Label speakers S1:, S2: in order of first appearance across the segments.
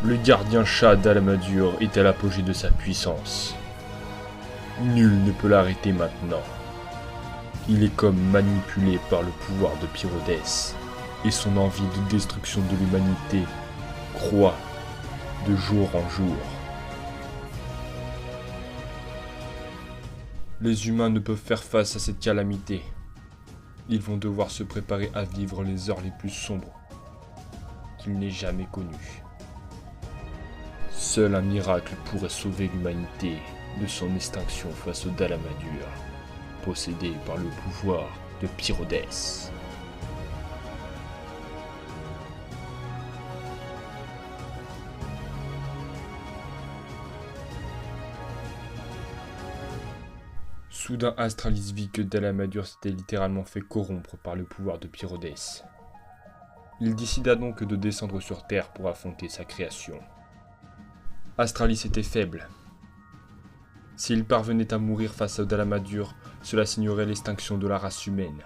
S1: Le gardien chat d'Alamadur est à l'apogée de sa puissance. Nul ne peut l'arrêter maintenant. Il est comme manipulé par le pouvoir de Pyrodès, et son envie de destruction de l'humanité croît de jour en jour. Les humains ne peuvent faire face à cette calamité. Ils vont devoir se préparer à vivre les heures les plus sombres qu'ils n'aient jamais connues. Seul un miracle pourrait sauver l'humanité de son extinction face au Dalamadur, possédé par le pouvoir de Pyrodès. Soudain, Astralis vit que Dalamadur s'était littéralement fait corrompre par le pouvoir de Pyrodès. Il décida donc de descendre sur Terre pour affronter sa création. Astralis était faible. S'il parvenait à mourir face à Dalamadur, cela signerait l'extinction de la race humaine.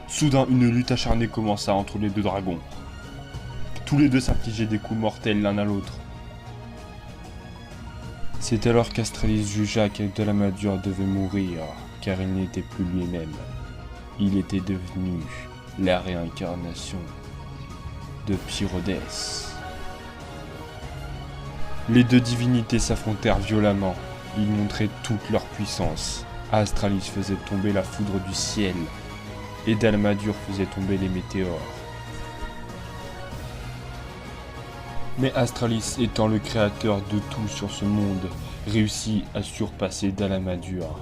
S1: Soudain, une lutte acharnée commença entre les deux dragons. Tous les deux s'infligeaient des coups mortels l'un à l'autre. C'est alors qu'Astralis jugea que Dalamadur devait mourir, car il n'était plus lui-même. Il était devenu la réincarnation de Pyrodès. Les deux divinités s'affrontèrent violemment. Ils montraient toute leur puissance. Astralis faisait tomber la foudre du ciel, et Dalamadur faisait tomber les météores. Mais Astralis, étant le créateur de tout sur ce monde, réussit à surpasser Dalamadur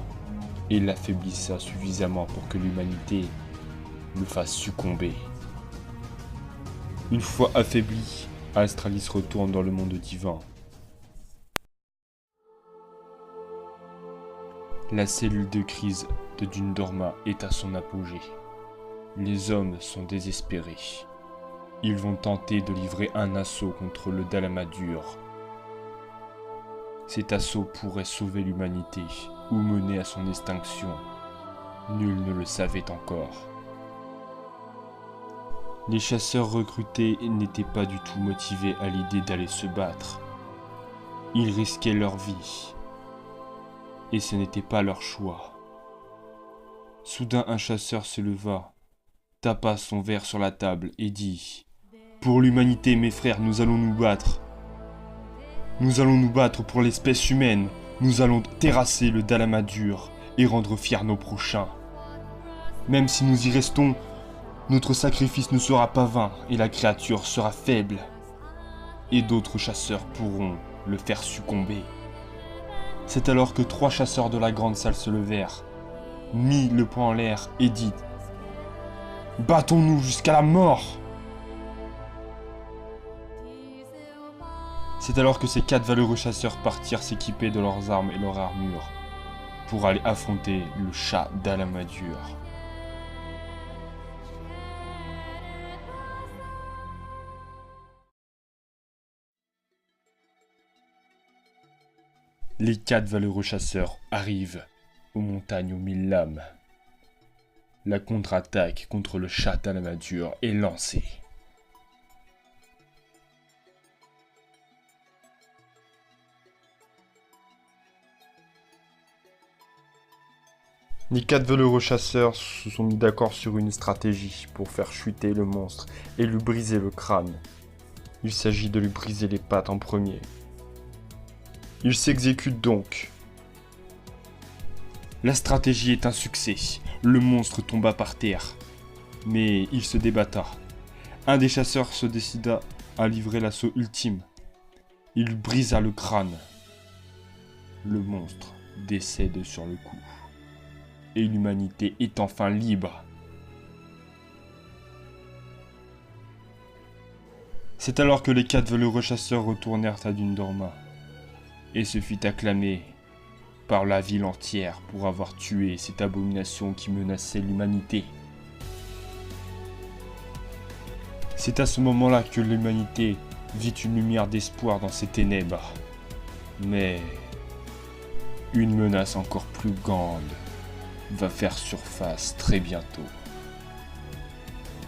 S1: et l'affaiblissa suffisamment pour que l'humanité le fasse succomber. Une fois affaibli, Astralis retourne dans le monde divin. La cellule de crise de Dundorma est à son apogée. Les hommes sont désespérés. Ils vont tenter de livrer un assaut contre le Dalamadur. Cet assaut pourrait sauver l'humanité ou mener à son extinction. Nul ne le savait encore. Les chasseurs recrutés n'étaient pas du tout motivés à l'idée d'aller se battre. Ils risquaient leur vie. Et ce n'était pas leur choix. Soudain, un chasseur se leva, tapa son verre sur la table et dit « Pour l'humanité, mes frères, nous allons nous battre. Nous allons nous battre pour l'espèce humaine. Nous allons terrasser le Dalamadur et rendre fiers nos prochains. Même si nous y restons, notre sacrifice ne sera pas vain et la créature sera faible. Et d'autres chasseurs pourront le faire succomber. » C'est alors que 3 chasseurs de la grande salle se levèrent, mit le poing en l'air et dit « Battons-nous jusqu'à la mort !» C'est alors que ces 4 valeureux chasseurs partirent s'équiper de leurs armes et leur armure pour aller affronter le chat d'Alamadur. Les 4 valeureux chasseurs arrivent aux montagnes aux 1000 lames. La contre-attaque contre le chat d'Alamadur est lancée. Les 4 valeureux chasseurs se sont mis d'accord sur une stratégie pour faire chuter le monstre et lui briser le crâne. Il s'agit de lui briser les pattes en premier. Il s'exécute donc. La stratégie est un succès. Le monstre tomba par terre. Mais il se débatta. Un des chasseurs se décida à livrer l'assaut ultime. Il brisa le crâne. Le monstre décède sur le coup. Et l'humanité est enfin libre. C'est alors que les 4 valeureux chasseurs retournèrent à Dundorma. Et se fit acclamer par la ville entière pour avoir tué cette abomination qui menaçait l'humanité. C'est à ce moment-là que l'humanité vit une lumière d'espoir dans ces ténèbres. Mais une menace encore plus grande va faire surface très bientôt.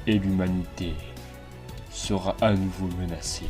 S1: Et l'humanité se sera à nouveau menacée.